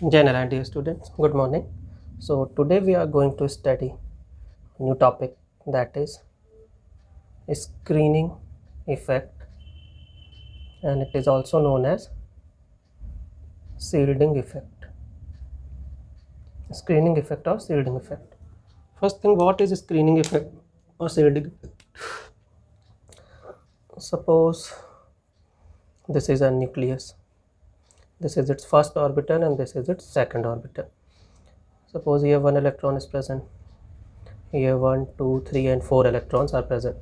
Jai Narayan, dear students, good morning. So today we are going to study a new topic, that is screening effect, and it is also known as shielding effect. Screening effect or shielding effect. First thing, what is screening effect or shielding? Suppose this is a nucleus. This is its first orbital and this is its second orbital. Suppose here one electron is present. Here 1, 2, 3 and 4 electrons are present.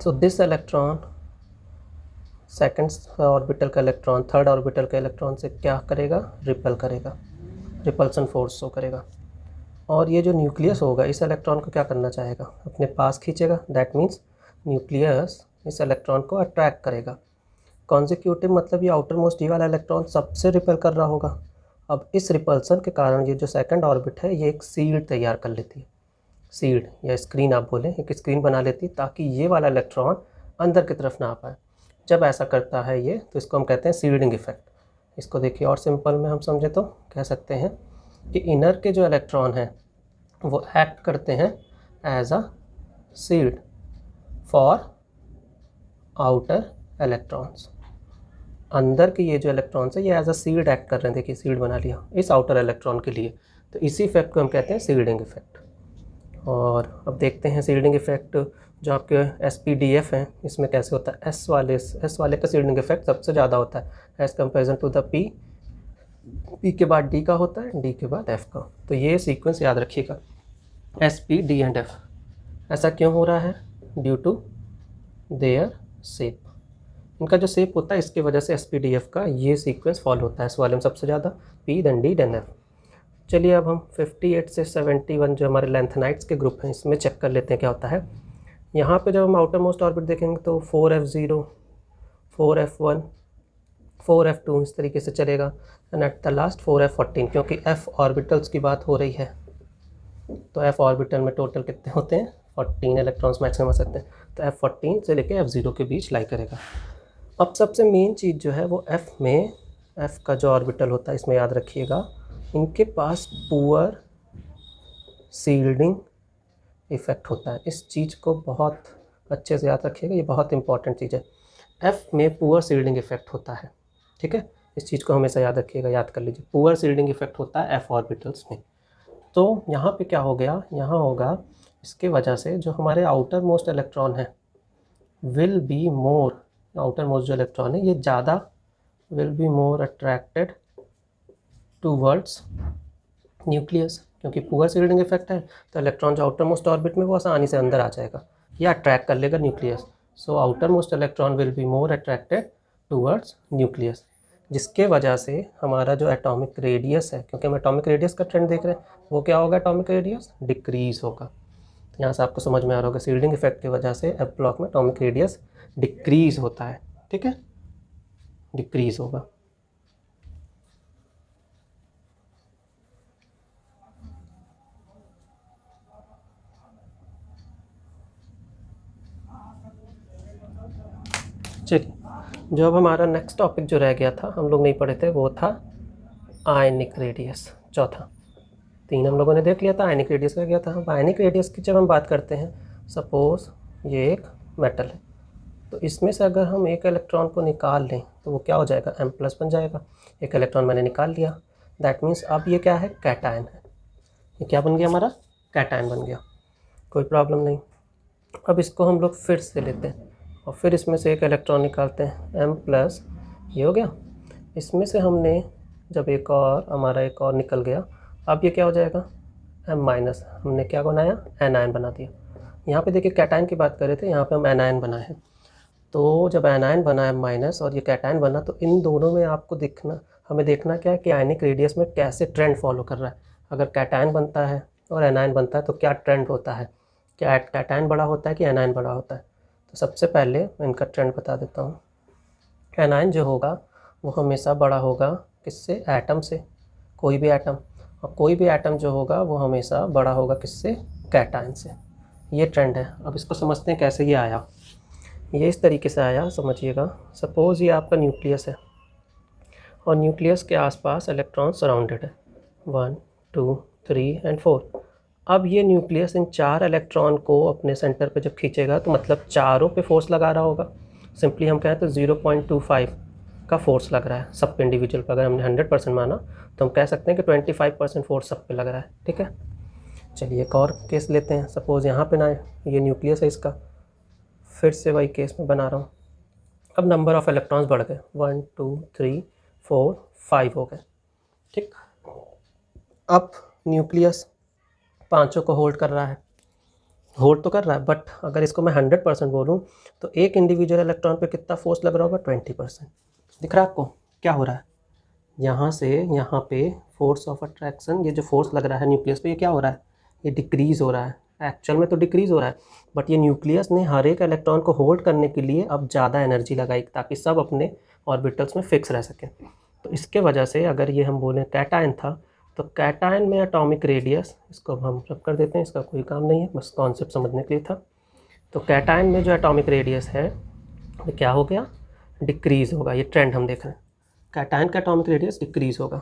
So this electron second orbital का electron third orbital का electron से क्या करेगा, ripple करेगा, repulsion force show करेगा। और ये जो न्यूक्लियस होगा इस इलेक्ट्रॉन को क्या करना चाहेगा, अपने पास खींचेगा। दैट मीन्स न्यूक्लियस इस इलेक्ट्रॉन को अट्रैक्ट करेगा। कॉन्जिक्यूटिव मतलब ये आउटर मोस्ट ये वाला इलेक्ट्रॉन सबसे रिपल कर रहा होगा। अब इस रिपल्सन के कारण ये जो सेकंड ऑर्बिट है ये एक शील्ड तैयार कर लेती है, शील्ड या स्क्रीन आप बोलें, एक स्क्रीन बना लेती है ताकि ये वाला इलेक्ट्रॉन अंदर की तरफ ना आ पाए। जब ऐसा करता है ये तो इसको हम कहते हैं शील्डिंग इफेक्ट। इसको देखिए और सिंपल में हम समझे तो कह सकते हैं कि इनर के जो इलेक्ट्रॉन हैं वो एक्ट करते हैं as a shield for outer electrons. अंदर के ये जो इलेक्ट्रॉन्स है ये एज अ शील्ड एक्ट कर रहे हैं। देखिए शील्ड बना लिया इस आउटर इलेक्ट्रॉन के लिए, तो इसी इफेक्ट को हम कहते हैं शील्डिंग इफेक्ट। और अब देखते हैं शील्डिंग इफेक्ट जो आपके SPDF हैं इसमें कैसे होता है। एस वाले का शील्डिंग इफेक्ट सबसे ज़्यादा होता है as comparison to the P के बाद D का होता है, D के बाद F का। तो ये सीक्वेंस याद रखिएगा, SP D एंड F। ऐसा क्यों हो रहा है, ड्यू टू देयर शेप। इनका जो शेप होता है इसकी वजह से SPDF का ये सीक्वेंस फॉलो होता है। इस वाले में सबसे ज़्यादा P then D then F। चलिए अब हम 58 से 71 जो हमारे लेंथेनाइट्स के ग्रुप हैं इसमें चेक कर लेते हैं क्या होता है। यहाँ पे जब हम आउटर मोस्ट ऑर्बिट देखेंगे तो 4f0, 4f1, 4f2 इस तरीके से चलेगा and at the last 4f14, क्योंकि f ऑर्बिटल्स की बात हो रही है तो f ऑर्बिटल में टोटल कितने होते हैं, 14 इलेक्ट्रॉन्स मैक्सिमम आ सकते हैं। तो f14 से लेके f0 के बीच लाई करेगा। अब सबसे मेन चीज़ जो है वो f में, f का जो ऑर्बिटल होता है इसमें याद रखिएगा इनके पास पुअर शील्डिंग इफ़ेक्ट होता है। इस चीज़ को बहुत अच्छे से याद रखिएगा, ये बहुत इंपॉर्टेंट चीज़ है। F में पुअर शील्डिंग इफ़ेक्ट होता है, ठीक है, इस चीज़ को हमेशा याद रखिएगा, याद कर लीजिए। पुअर शील्डिंग इफ़ेक्ट होता है F ऑर्बिटल्स में। तो यहाँ पे क्या हो गया, यहाँ होगा इसके वजह से जो हमारे आउटर मोस्ट इलेक्ट्रॉन है will be more, outer most जो इलेक्ट्रॉन है ये ज़्यादा will be more attracted towards nucleus, क्योंकि पुअर शील्डिंग इफेक्ट है तो इलेक्ट्रॉन जो आउटर मोस्ट ऑर्बिट में वो आसानी से अंदर आ जाएगा या अट्रैक्ट कर लेगा nucleus. So outer most electron will be more attracted towards nucleus, जिसके वजह से हमारा जो एटॉमिक रेडियस है, क्योंकि हम एटॉमिक रेडियस का ट्रेंड देख रहे हैं, वो क्या होगा, एटॉमिक रेडियस डिक्रीज होगा। तो यहाँ से आपको समझ में आ रहा होगा शील्डिंग इफेक्ट की वजह से एफ ब्लॉक में एटॉमिक रेडियस डिक्रीज होता है, ठीक है, डिक्रीज होगा। चलिए, जो अब हमारा नेक्स्ट टॉपिक जो रह गया था हम लोग नहीं पढ़े थे वो था आयनिक रेडियस। चौथा, 3 हम लोगों ने देख लिया था, आयनिक रेडियस रह गया था। अब आयनिक रेडियस की जब हम बात करते हैं, सपोज ये एक मेटल है तो इसमें से अगर हम एक इलेक्ट्रॉन को निकाल लें तो वो क्या हो जाएगा, M+ बन जाएगा। एक इलेक्ट्रॉन मैंने निकाल लिया, दैट मीन्स अब ये क्या है, कैटायन है। ये क्या बन गया, हमारा कैटायन बन गया, कोई प्रॉब्लम नहीं। अब इसको हम लोग फिर से लेते हैं और फिर इसमें से एक इलेक्ट्रॉन निकालते हैं, M+, ये हो गया। इसमें से हमने जब एक और हमारा एक और निकल गया, अब ये क्या हो जाएगा, M-, हमने क्या बनाया, एनायन बना दिया। यहाँ पे देखिए कैटायन की बात कर रहे थे, यहाँ पे हम एनायन बनाए हैं। तो जब एनायन बना M- और ये कैटायन बना तो इन दोनों में आपको हमें देखना क्या है कि आयनिक रेडियस में कैसे ट्रेंड फॉलो कर रहा है। अगर कैटायन बनता है और एनायन बनता है तो क्या ट्रेंड होता है, क्या कैटायन बड़ा होता है कि एनायन बड़ा होता है। तो सबसे पहले मैं इनका ट्रेंड बता देता हूँ। एनायन जो होगा वो हमेशा बड़ा होगा किससे, एटम से, कोई भी एटम। और कोई भी एटम जो होगा वो हमेशा बड़ा होगा किससे, कैटायन से। ये ट्रेंड है। अब इसको समझते हैं कैसे ये आया। ये इस तरीके से आया, समझिएगा। सपोज़ ये आपका न्यूक्लियस है और न्यूक्लियस के आसपास इलेक्ट्रॉन सराउंडेड है 1 2 3 एंड 4। अब ये न्यूक्लियस इन 4 इलेक्ट्रॉन को अपने सेंटर पे जब खींचेगा तो मतलब चारों पे फोर्स लगा रहा होगा। सिंपली हम कहें तो 0.25 का फोर्स लग रहा है सब पे इंडिविजुअल पर। अगर हमने 100% माना तो हम कह सकते हैं कि 25% फोर्स सब पे लग रहा है। ठीक है, चलिए एक और केस लेते हैं। सपोज़ यहाँ पे ना ये न्यूक्लियस है इसका, फिर से वही केस में बना रहा हूँ। अब नंबर ऑफ इलेक्ट्रॉन्स बढ़ गए 1 2 3 4 5 हो गए। ठीक, अब न्यूक्लियस पांचों को होल्ड कर रहा है, होल्ड तो कर रहा है, बट अगर इसको मैं 100% बोलूँ तो एक इंडिविजुअल इलेक्ट्रॉन पे कितना फोर्स लग रहा होगा 20%। दिख रहा है आपको क्या हो रहा है? यहाँ से यहाँ पे फोर्स ऑफ अट्रैक्शन, ये जो फोर्स लग रहा है न्यूक्लियस पे, ये क्या हो रहा है? ये डिक्रीज़ हो रहा है। एक्चुअल में तो डिक्रीज़ हो रहा है, बट ये न्यूक्लियस ने हर एक इलेक्ट्रॉन को होल्ड करने के लिए अब ज़्यादा एनर्जी लगाई ताकि सब अपने ऑर्बिटल्स में फिक्स रह सकें। तो इसके वजह से अगर ये हम बोलें कैटायन था, तो कैटायन में एटॉमिक रेडियस, इसको हम रब कर देते हैं, इसका कोई काम नहीं है, बस कॉन्सेप्ट समझने के लिए था। तो कैटायन में जो एटॉमिक रेडियस है वो क्या हो गया? डिक्रीज़ होगा। ये ट्रेंड हम देख रहे हैं, कैटायन का एटॉमिक रेडियस डिक्रीज़ होगा।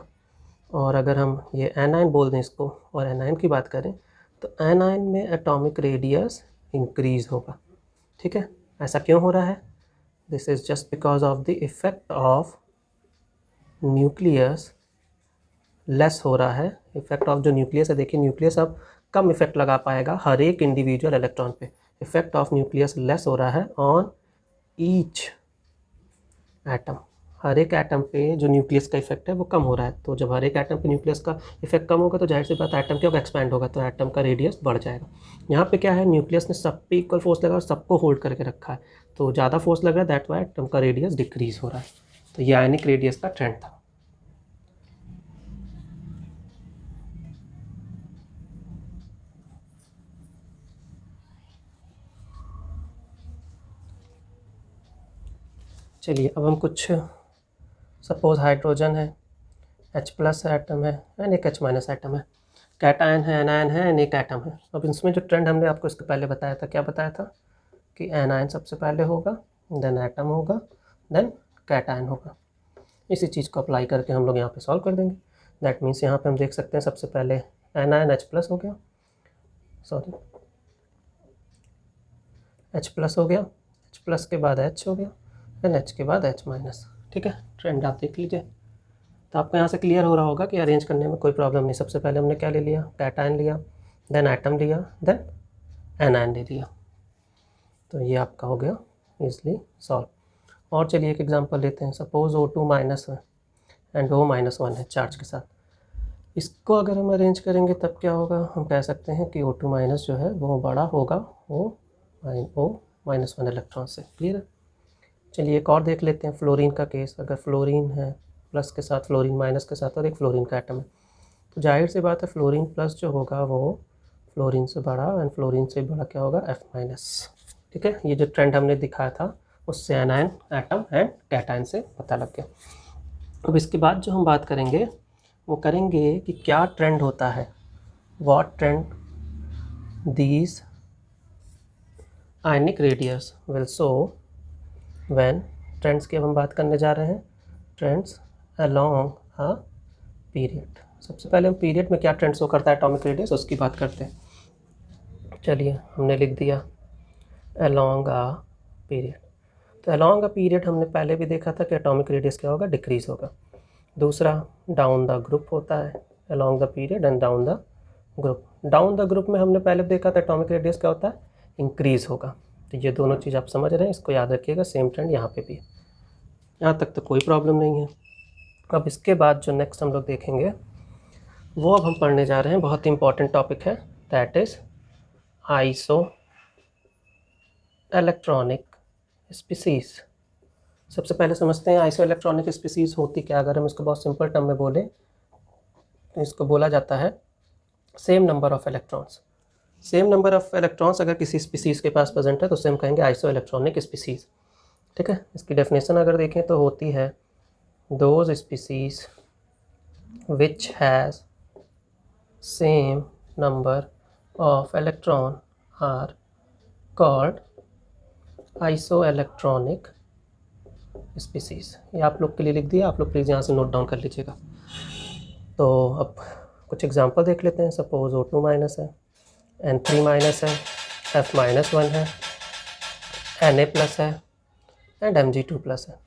और अगर हम ये एनायन बोल दें इसको और एनायन की बात करें तो एनायन में एटॉमिक रेडियस इंक्रीज़ होगा। ठीक है, ऐसा क्यों हो रहा है? This is just because of the effect of nucleus less हो रहा है। इफेक्ट ऑफ जो न्यूक्लियस है, देखिए न्यूक्लियस अब कम इफेक्ट लगा पाएगा हर एक इंडिविजुअल इलेक्ट्रॉन पे। इफेक्ट ऑफ न्यूक्लियस लेस हो रहा है ऑन ईच एटम। हर एक एटम पे जो न्यूक्लियस का इफेक्ट है वो कम हो रहा है। तो जब हर एक एटम पे न्यूक्लियस का इफेक्ट कम होगा तो जाहिर सी बात एटम क्या होगा? एक्सपैंड होगा, तो एटम का रेडियस बढ़ जाएगा। यहाँ पे क्या है? न्यूक्लियस ने सब पे इक्वल फोर्स लगा और सबको होल्ड करके रखा है, तो ज़्यादा फोर्स लग रहा है, दैट वाई एटम का रेडियस डिक्रीज हो रहा है। तो ये आयनिक रेडियस का ट्रेंड था। चलिए अब हम कुछ, सपोज हाइड्रोजन है, H+ एटम है एंड एक H- एटम है, कैटायन है, एनायन है एंड एक एटम है। अब इसमें जो ट्रेंड हमने आपको इसके पहले बताया था, क्या बताया था? कि एनायन सबसे पहले होगा, देन एटम होगा, देन कैटायन होगा। इसी चीज़ को अप्लाई करके हम लोग यहाँ पे सॉल्व कर देंगे। दैट मीन्स यहाँ पे हम देख सकते हैं सबसे पहले एनायन H+ हो गया, सॉरी H+ हो गया, H+ के बाद H हो गया, देन H के बाद H-। ठीक है, ट्रेंड आप देख लीजिए। तो आपको यहाँ से क्लियर हो रहा होगा कि अरेंज करने में कोई प्रॉब्लम नहीं। सबसे पहले हमने क्या ले लिया? कैटायन लिया, देन एटम लिया, देन एनायन ले लिया। तो ये आपका हो गया ईजिली सॉल्व। और चलिए एक एग्जांपल लेते हैं। सपोज O2- है एंड O-1 है चार्ज के साथ। इसको अगर हम अरेंज करेंगे तब क्या होगा? हम कह सकते हैं कि O2- जो है वो बड़ा होगा O-1 इलेक्ट्रॉन से। क्लियर है? चलिए एक और देख लेते हैं, फ्लोरीन का केस। अगर फ्लोरीन है प्लस के साथ, फ्लोरीन माइनस के साथ, और एक फ्लोरीन का एटम है, तो जाहिर सी बात है फ्लोरीन प्लस जो होगा वो फ्लोरीन से बड़ा, एंड फ्लोरीन से बड़ा क्या होगा? F-। ठीक है, ये जो ट्रेंड हमने दिखाया था उससे एनायन, एटम एंड कैटायन से पता लग गया। अब इसके बाद जो हम बात करेंगे वो करेंगे कि क्या ट्रेंड होता है, what trend these ionic radius will show when. Trends की अब हम बात करने जा रहे हैं, ट्रेंड्स अलोंग अ पीरियड। सबसे पहले हम पीरियड में क्या ट्रेंड शो करता है एटॉमिक रेडियस, उसकी बात करते हैं। चलिए हमने लिख दिया अलोंग अ पीरियड। तो अलोंग अ पीरियड हमने पहले भी देखा था कि एटॉमिक रेडियस क्या होगा? डिक्रीज होगा। दूसरा डाउन द ग्रुप होता है, along the period and down the group. Down the group में हमने पहले देखा था एटॉमिक रेडियस क्या होता है? इंक्रीज होगा। तो ये दोनों चीज़ आप समझ रहे हैं, इसको याद रखिएगा। सेम ट्रेंड यहाँ पे भी है। यहाँ तक तो कोई प्रॉब्लम नहीं है। अब इसके बाद जो नेक्स्ट हम लोग देखेंगे वो अब हम पढ़ने जा रहे हैं, बहुत ही इंपॉर्टेंट टॉपिक है, that is iso electronic species. सबसे पहले समझते हैं आइसो इलेक्ट्रॉनिक स्पीसीज़ होती क्या। अगर हम इसको बहुत सिंपल टर्म में बोलें तो इसको बोला जाता है same number of electrons. Same number of electrons अगर किसी स्पीसीज़ के पास प्रेजेंट है तो उसे हम कहेंगे आइसो इलेक्ट्रॉनिक स्पीसीज़। ठीक है, इसकी डेफिनेशन अगर देखें तो होती है those species which has same number of electron are called isoelectronic species. ये आप लोग के लिए लिख दिया, आप लोग प्लीज़ यहाँ से नोट डाउन कर लीजिएगा। तो अब कुछ एग्जांपल देख लेते हैं। सपोज O2 माइनस है, N3 माइनस है, F माइनस 1 है, Na प्लस है एंड Mg2 प्लस है।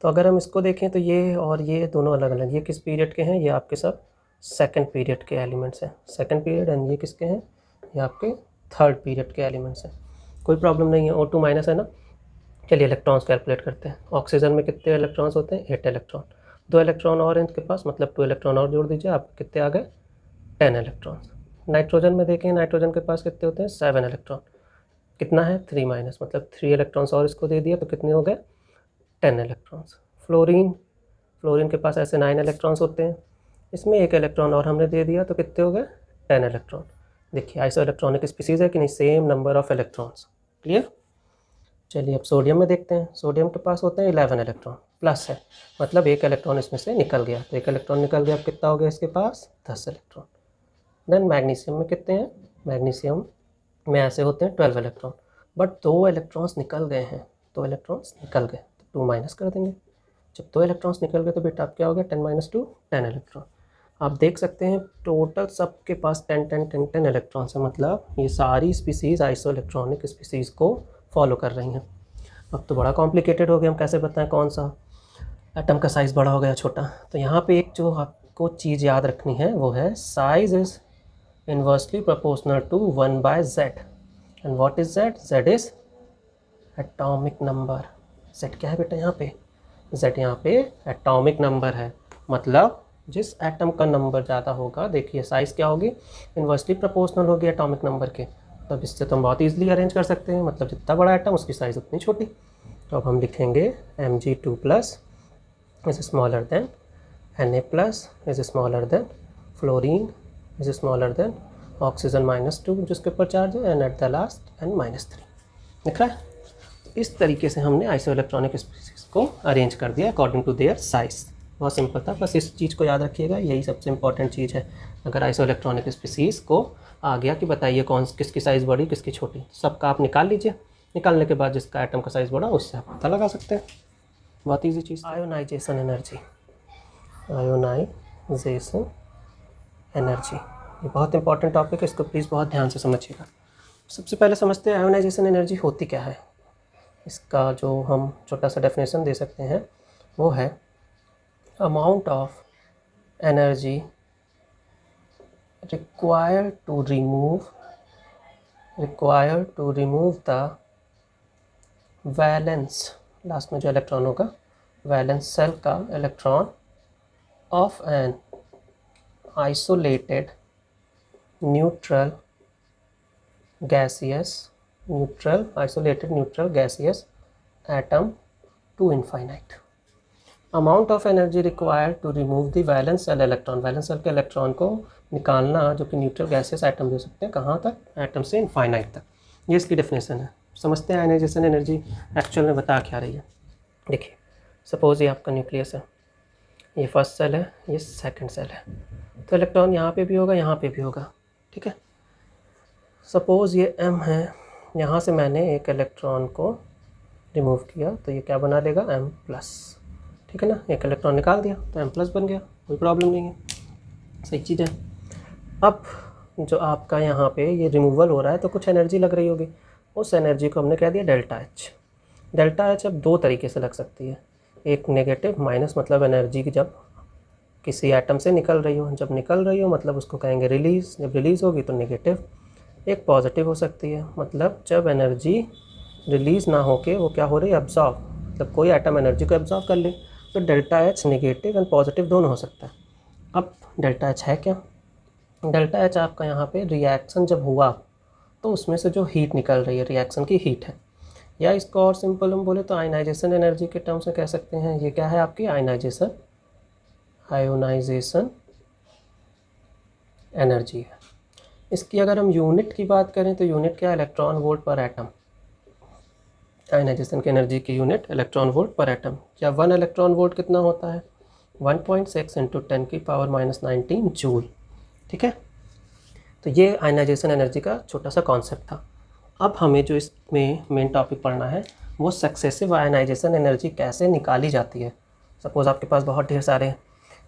तो अगर हम इसको देखें तो ये और ये दोनों अलग अलग, ये किस पीरियड के हैं, ये आपके सब सेकंड पीरियड के एलिमेंट्स हैं, सेकंड पीरियड, एंड ये किसके हैं, ये आपके थर्ड पीरियड के एलिमेंट्स हैं। कोई प्रॉब्लम नहीं है। O2 माइनस है ना। चलिए इलेक्ट्रॉन्स कैलकुलेट करते हैं। ऑक्सीजन में कितने इलेक्ट्रॉन्स होते हैं, 8 इलेक्ट्रॉन। 2 इलेक्ट्रॉन और इनके पास, मतलब 2 इलेक्ट्रॉन और जोड़ दीजिए, आप कितने आ गए, 10 इलेक्ट्रॉन्स। नाइट्रोजन में देखें, नाइट्रोजन के पास कितने होते हैं, 7 इलेक्ट्रॉन। कितना है, 3 माइनस, मतलब 3 इलेक्ट्रॉन्स और इसको दे दिया तो कितने हो गए, 10 इलेक्ट्रॉन्स। फ्लोरीन, फ्लोरीन के पास ऐसे 9 इलेक्ट्रॉन्स होते हैं, इसमें 1 इलेक्ट्रॉन और हमने दे दिया तो कितने हो गए, 10 इलेक्ट्रॉन। देखिए आइसो इलेक्ट्रॉनिक स्पीसीज़ है कि नहीं, same number of electrons. Clear. चलिए अब सोडियम में देखते हैं। सोडियम के पास होते हैं 11 इलेक्ट्रॉन, प्लस है, मतलब 1 इलेक्ट्रॉन इसमें से निकल गया, तो 1 इलेक्ट्रॉन निकल गया, अब कितना हो गया इसके पास, 10 इलेक्ट्रॉन। देन मैग्नीशियम में कितने हैं, मैग्नीशियम में ऐसे होते हैं 12 इलेक्ट्रॉन, बट 2 इलेक्ट्रॉन्स निकल गए हैं, 2 इलेक्ट्रॉन्स निकल गए तो 2 माइनस कर देंगे। जब 2 इलेक्ट्रॉन्स निकल गए तो बेटा आप क्या हो गया, 10 माइनस 2, 10 इलेक्ट्रॉन। आप देख सकते हैं टोटल सबके पास 10 इलेक्ट्रॉन्स है, मतलब ये सारी स्पीसीज़ आइसो इलेक्ट्रॉनिक स्पीसीज़ को फॉलो कर रही हैं। अब तो बड़ा कॉम्प्लिकेटेड हो गया, हम कैसे बताएं कौन सा एटम का साइज़ बड़ा हो गया छोटा। तो यहाँ पे एक जो आपको चीज़ याद रखनी है वो है size is inversely proportional to 1/z। And what is z? z is atomic number. z क्या है बेटा यहाँ पे, z यहाँ पे एटॉमिक नंबर है, मतलब जिस एटम का नंबर ज़्यादा होगा, देखिए साइज़ क्या होगी, इन्वर्सली प्रोपोर्शनल होगी एटॉमिक नंबर के। तब इससे तो हम बहुत ईजिली अरेंज कर सकते हैं, मतलब जितना बड़ा एटम उसकी साइज़ उतनी छोटी। तो अब हम लिखेंगे Mg2 plus is smaller than Na plus is smaller than fluorine is smaller than oxygen -2 जिसके ऊपर चार्ज है, and at the last N-3 लिख रहा है। तो इस तरीके से हमने आइसो इलेक्ट्रॉनिक स्पीसीज़ को अरेंज कर दिया अकॉर्डिंग टू देयर साइज़। बहुत सिंपल था, बस इस चीज़ को याद रखिएगा, यही सबसे इंपॉर्टेंट चीज़ है। अगर आइसो इलेक्ट्रॉनिक स्पीसीज़ को आ गया कि बताइए कौन किसकी साइज़ बड़ी किसकी छोटी, सबका आप निकाल लीजिए, निकालने के बाद जिसका एटम का साइज़ बड़ा उससे आप पता लगा सकते हैं। बहुत ईजी चीज़। आयोनाइजेशन एनर्जी, आयोनाइजेशन एनर्जी ये बहुत इंपॉर्टेंट टॉपिक है, इसको प्लीज़ बहुत ध्यान से समझिएगा। सबसे पहले समझते हैं आयोनाइजेशन एनर्जी होती क्या है। इसका जो हम छोटा सा डेफिनेशन दे सकते हैं वो है amount of energy required to remove the valence, last में जो इलेक्ट्रॉन होगा वैलेंस सेल का electron of an isolated neutral gaseous atom to infinite. Amount of energy required to remove the valence shell electron, valence shell के electron को निकालना जो कि neutral gaseous atom दे सकते हैं, कहाँ तक, एटम से इनफाइनाइट तक। ये इसकी डेफिनेशन है। समझते हैं आयनाइजेशन एनर्जी एक्चुअल में बता क्या रही है। देखिए सपोज ये आपका न्यूक्लियस है, ये फर्स्ट सेल है, ये सेकंड सेल है, तो इलेक्ट्रॉन यहाँ पे भी होगा, यहाँ पे भी होगा, ठीक है। सपोज़ ये M है, यहाँ से मैंने एक इलेक्ट्रॉन को रिमूव किया तो ये क्या बना देगा, M+, ठीक है ना। एक इलेक्ट्रॉन निकाल दिया तो M+ बन गया, कोई प्रॉब्लम नहीं है, सही चीज़ है। अब जो आपका यहाँ पे ये रिमूवल हो रहा है तो कुछ एनर्जी लग रही होगी, उस एनर्जी को हमने कह दिया डेल्टा एच। डेल्टा एच अब दो तरीके से लग सकती है, एक नेगेटिव माइनस, मतलब एनर्जी की जब किसी एटम से निकल रही हो, जब निकल रही हो मतलब उसको कहेंगे रिलीज़, जब रिलीज़ होगी तो नेगेटिव। एक पॉजिटिव हो सकती है, मतलब जब एनर्जी रिलीज़ ना हो के वो क्या हो रही है, एब्जॉर्व, मतलब कोई एटम एनर्जी को एब्जॉर्व कर ले, तो delta H negative and positive दोनों हो सकता है। अब डेल्टा एच है क्या, डेल्टा एच आपका यहाँ पे रिएक्शन जब हुआ तो उसमें से जो हीट निकल रही है रिएक्शन की हीट है, या इसको और सिंपल हम बोले तो आयनाइजेशन एनर्जी के टर्म्स में कह सकते हैं, ये क्या है आपकी आयनाइजेशन एनर्जी है। इसकी अगर हम यूनिट की बात करें तो यूनिट क्या है, इलेक्ट्रॉन वोल्ट पर एटम। आयनाइजेशन की एनर्जी की यूनिट इलेक्ट्रॉन वोल्ट पर एटम, या 1 इलेक्ट्रॉन वोल्ट कितना होता है, 1.6 × 10⁻⁻19 जूल, ठीक है। तो ये आयनाइजेशन एनर्जी का छोटा सा कॉन्सेप्ट था। अब हमें जो इसमें मेन टॉपिक पढ़ना है वो सक्सेसिव आयनाइजेशन एनर्जी कैसे निकाली जाती है। सपोज़ आपके पास बहुत ढेर सारे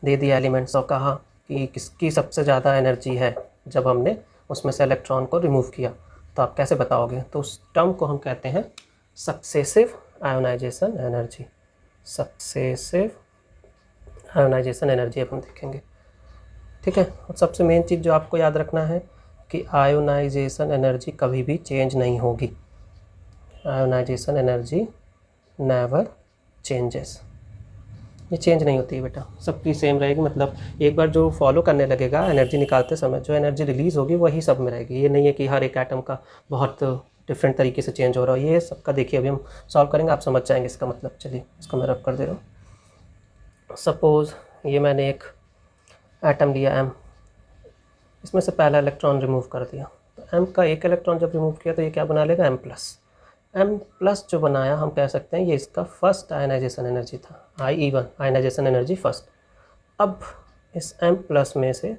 दे दिए एलिमेंट्स और कहा कि किसकी सबसे ज़्यादा एनर्जी है जब हमने उसमें से इलेक्ट्रॉन को रिमूव किया, तो आप कैसे बताओगे? तो उस टर्म को हम कहते हैं successive ionization energy. Successive ionization energy अब हम देखेंगे, ठीक है। और सबसे मेन चीज़ जो आपको याद रखना है कि आयोनाइजेशन एनर्जी कभी भी चेंज नहीं होगी। आयोनाइजेशन एनर्जी नेवर चेंजेस, ये चेंज नहीं होती है बेटा, सबकी सेम रहेगी। मतलब एक बार जो फॉलो करने लगेगा एनर्जी निकालते समय, जो एनर्जी रिलीज़ होगी वही सब में रहेगी। ये नहीं है कि हर एक एटम का बहुत डिफरेंट तरीके से चेंज हो रहा है। ये सबका देखिए अभी हम सॉल्व करेंगे, आप समझ जाएंगे इसका मतलब। चलिए इसको मैं रब कर दे रहा हूँ। सपोज़ ये मैंने एक एटम लिया m, इसमें से पहला इलेक्ट्रॉन रिमूव कर दिया, तो m का एक इलेक्ट्रॉन जब रिमूव किया तो ये क्या बना लेगा, m+ जो बनाया हम कह सकते हैं ये इसका फर्स्ट आयनाइजेशन एनर्जी था, IE1 आयनाइजेशन एनर्जी फर्स्ट। अब इस m+ में से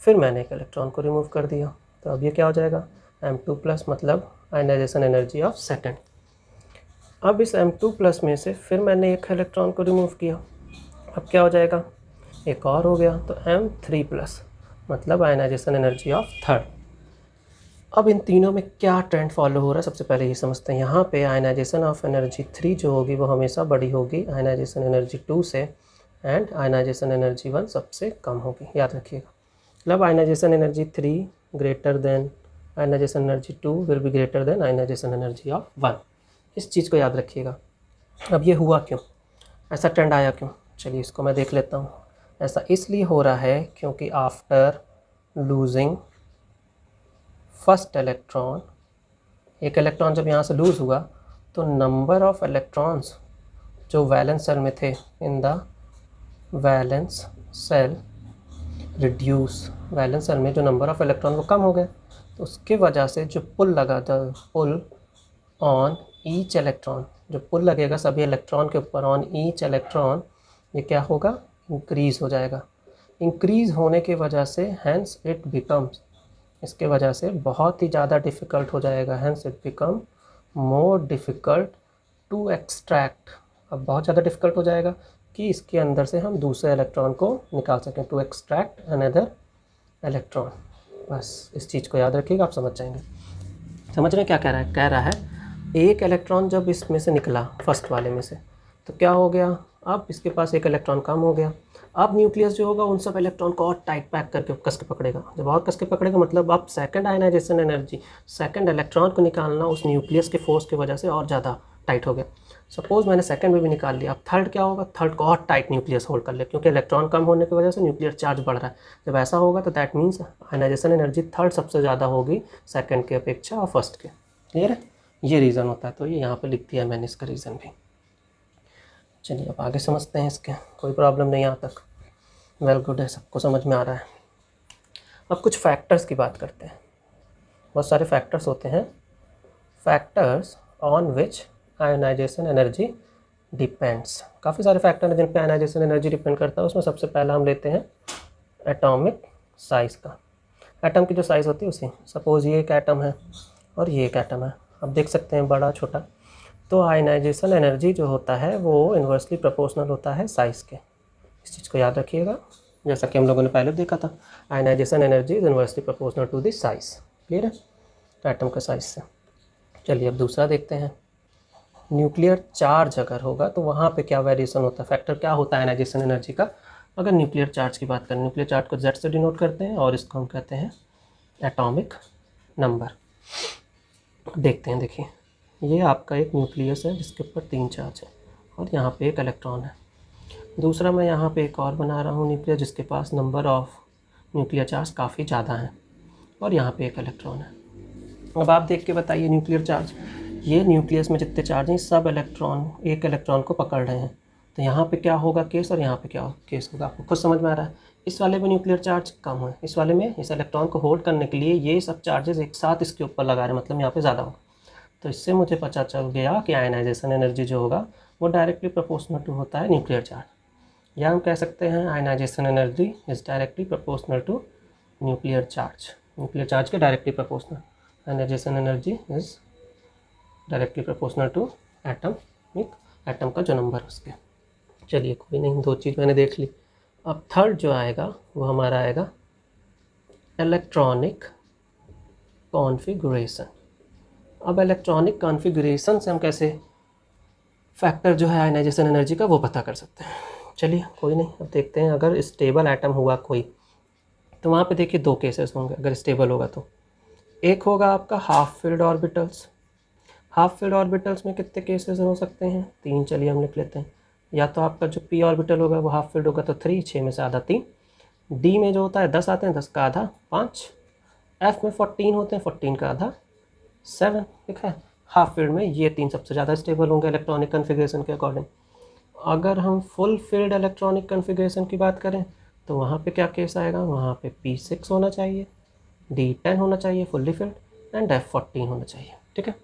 फिर मैंने एक इलेक्ट्रॉन को रिमूव कर दिया, तो अब ये क्या हो जाएगा, m2+, मतलब आयनाइजेशन एनर्जी ऑफ सेकेंड। अब इस m2+ में से फिर मैंने एक इलेक्ट्रॉन को रिमूव किया, अब क्या हो जाएगा, एक और हो गया, तो m3+, मतलब आयनाइजेशन एनर्जी ऑफ थर्ड। अब इन तीनों में क्या ट्रेंड फॉलो हो रहा है सबसे पहले ये समझते हैं। यहाँ पे आयनाइजेशन ऑफ एनर्जी 3 जो होगी वो हमेशा बड़ी होगी आयनाइजेशन एनर्जी 2 से, एंड आयनाइजेशन एनर्जी 1 सबसे कम होगी, याद रखिएगा। मतलब ionization energy 3 greater than ionization energy 2 will be greater than ionization energy of 1। इस चीज़ को याद रखिएगा। अब ये हुआ क्यों, ऐसा ट्रेंड आया क्यों, चलिए इसको मैं देख लेता हूँ। ऐसा इसलिए हो रहा है क्योंकि आफ्टर लूजिंग फर्स्ट इलेक्ट्रॉन, एक इलेक्ट्रॉन जब यहाँ से लूज़ हुआ तो नंबर ऑफ इलेक्ट्रॉन्स जो वैलेंस सेल में थे in the valence cell reduce, valence shell में जो नंबर ऑफ इलेक्ट्रॉन वो कम हो गए, तो उसके वजह से जो पुल लगा, the pull on each electron, जो पुल लगेगा सभी इलेक्ट्रॉन के ऊपर ऑन ईच इलेक्ट्रॉन, ये क्या होगा, इंक्रीज़ हो जाएगा। इंक्रीज़ होने की वजह से हैंस इट बिकम्स, इसके वजह से बहुत ही ज़्यादा डिफ़िकल्ट हो जाएगा, hence it become more difficult to extract. अब बहुत ज़्यादा डिफ़िकल्ट हो जाएगा कि इसके अंदर से हम दूसरे इलेक्ट्रॉन को निकाल सकें, टू एक्सट्रैक्ट अनदर इलेक्ट्रॉन। बस इस चीज़ को याद रखिएगा, आप समझ जाएंगे। समझ रहे हैं क्या कह रहा है एक इलेक्ट्रॉन जब इसमें से निकला फर्स्ट वाले में से, तो क्या हो गया, अब इसके पास एक इलेक्ट्रॉन कम हो गया। अब न्यूक्लियस जो होगा उन सब इलेक्ट्रॉन को और टाइट पैक करके कस के पकड़ेगा। जब और कस के पकड़ेगा मतलब अब second ionization energy, second electron को निकालना उस न्यूक्लियस के फोर्स की वजह से और ज़्यादा टाइट हो गया। सपोज़ मैंने सेकंड में भी निकाल लिया, अब थर्ड क्या होगा, थर्ड को और टाइट न्यूक्लियस होल्ड कर ले, क्योंकि इलेक्ट्रॉन कम होने की वजह से न्यूक्लियर चार्ज बढ़ रहा है। जब ऐसा होगा तो that means ionization energy third सबसे ज़्यादा होगी सेकेंड की अपेक्षा और फर्स्ट के। क्लियर है, ये रीज़न होता है। तो ये यहाँ पर लिख दिया मैंने इसका रीज़न भी। चलिए अब आगे समझते हैं इसके, कोई प्रॉब्लम नहीं यहाँ तक, वेल गुड है, सबको समझ में आ रहा है। अब कुछ फैक्टर्स की बात करते हैं। बहुत सारे फैक्टर्स होते हैं, factors on which ionization energy depends. काफ़ी सारे फैक्टर हैं जिन पे आयोनाइजेशन एनर्जी डिपेंड करता है। उसमें सबसे पहला हम लेते हैं एटॉमिक साइज़ का। एटम की जो साइज़ होती है उसी, सपोज़ ये एक एटम है और ये एक एटम है, अब देख सकते हैं बड़ा छोटा, तो आयनाइजेशन एनर्जी जो होता है वो इन्वर्सली प्रोपोर्शनल होता है साइज़ के। इस चीज़ को याद रखिएगा, जैसा कि हम लोगों ने पहले देखा था, ionization energy is inversely proportional to the size. Clear है, तो एटम का साइज़ से। चलिए अब दूसरा देखते हैं, न्यूक्लियर चार्ज अगर होगा तो वहाँ पे क्या वेरिएशन होता है, फैक्टर क्या होता है आयनाइजेशन एनर्जी का। अगर न्यूक्लियर चार्ज की बात करें, न्यूक्लियर चार्ज को Z से डिनोट करते हैं और इसको हम कहते हैं एटॉमिक नंबर। देखते हैं, देखिए ये आपका एक न्यूक्लियस है जिसके ऊपर 3 चार्ज है और यहाँ पे एक इलेक्ट्रॉन है। दूसरा मैं यहाँ पे एक और बना रहा हूँ न्यूक्लियस जिसके पास नंबर ऑफ न्यूक्लियर चार्ज काफ़ी ज़्यादा है और यहाँ पे एक इलेक्ट्रॉन है। अब आप देख के बताइए न्यूक्लियर चार्ज, ये न्यूक्लियस में जितने चार्ज हैं सब इलेक्ट्रॉन एक इलेक्ट्रॉन को पकड़ रहे हैं, तो यहाँ पे क्या होगा केस और यहाँ पे क्या केस होगा, आपको खुद समझ में आ रहा है। इस वाले में न्यूक्लियर चार्ज कम है, इस वाले में इस इलेक्ट्रॉन को होल्ड करने के लिए ये सब चार्जेस एक साथ इसके ऊपर लगा रहे हैं, मतलब यहाँ पे ज़्यादा होगा। तो इससे मुझे पता चल गया कि आयनाइजेशन एनर्जी जो होगा वो डायरेक्टली प्रोपोर्शनल टू होता है न्यूक्लियर चार्ज, या हम कह सकते हैं ionization energy is directly proportional to nuclear charge. Nuclear charge के directly proportional, ionization energy is directly proportional to atom का जो नंबर उसके। चलिए कोई नहीं, 2 चीज़ मैंने देख ली। अब थर्ड जो आएगा वो हमारा आएगा इलेक्ट्रॉनिक कॉन्फ़िगरेशन। अब इलेक्ट्रॉनिक कॉन्फ़िगरेशन से हम कैसे फैक्टर जो है आयनाइजेशन एनर्जी का वो पता कर सकते हैं। चलिए कोई नहीं, अब देखते हैं। अगर स्टेबल एटम हुआ कोई, तो वहाँ पे देखिए 2 केसेस होंगे अगर स्टेबल होगा तो। एक होगा आपका half filled orbitals. Half filled orbitals में कितने केसेस हो सकते हैं? 3। चलिए हम लिख लेते हैं। या तो आपका जो पी ऑर्बिटल होगा वो हाफ फिल्ड होगा तो 3, 6 में से आधा 3। डी में जो होता है 10 आते हैं, 10 का आधा 5। एफ में 14 होते हैं, 14 का आधा 7 लिखा है। हाफ फील्ड में ये 3 सबसे ज़्यादा स्टेबल होंगे इलेक्ट्रॉनिक कन्फिग्रेशन के अकॉर्डिंग। अगर हम फुल फील्ड इलेक्ट्रॉनिक कन्फिग्रेशन की बात करें तो वहाँ पे क्या केस आएगा? वहाँ पे P6 होना चाहिए, D10 होना चाहिए फुल्ली फील्ड, एंड F14 होना चाहिए। ठीक है,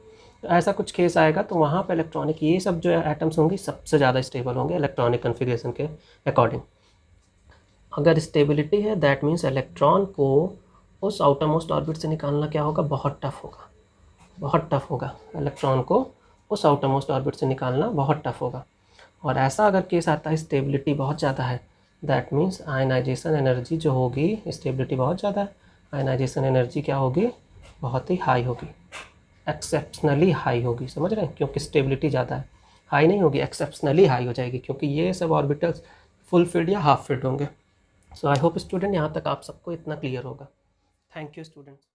तो ऐसा कुछ केस आएगा तो वहाँ पे इलेक्ट्रॉनिक ये सब जो एटम्स होंगी सबसे ज़्यादा स्टेबल होंगे इलेक्ट्रॉनिक कन्फिग्रेशन के अकॉर्डिंग। अगर स्टेबिलिटी है दैट मीन्स इलेक्ट्रॉन को उस आउटर मोस्ट ऑर्बिट से निकालना क्या होगा? बहुत टफ होगा, बहुत टफ होगा। इलेक्ट्रॉन को उस आउटर मोस्ट ऑर्बिट से निकालना बहुत टफ होगा। और ऐसा अगर केस आता है स्टेबिलिटी बहुत ज़्यादा है, दैट मीन्स आयनाइजेशन एनर्जी जो होगी, स्टेबिलिटी बहुत ज़्यादा है, आयनाइजेशन एनर्जी क्या होगी? बहुत ही हाई होगी, एक्सेप्शनली हाई होगी। समझ रहे हैं? क्योंकि स्टेबिलिटी ज़्यादा है, हाई नहीं होगी, एक्सेप्शनली हाई हो जाएगी, क्योंकि ये सब ऑर्बिटल्स फुल फील्ड या हाफ फील्ड होंगे। सो आई होप स्टूडेंट यहाँ तक आप सबको इतना क्लियर होगा। Thank you students.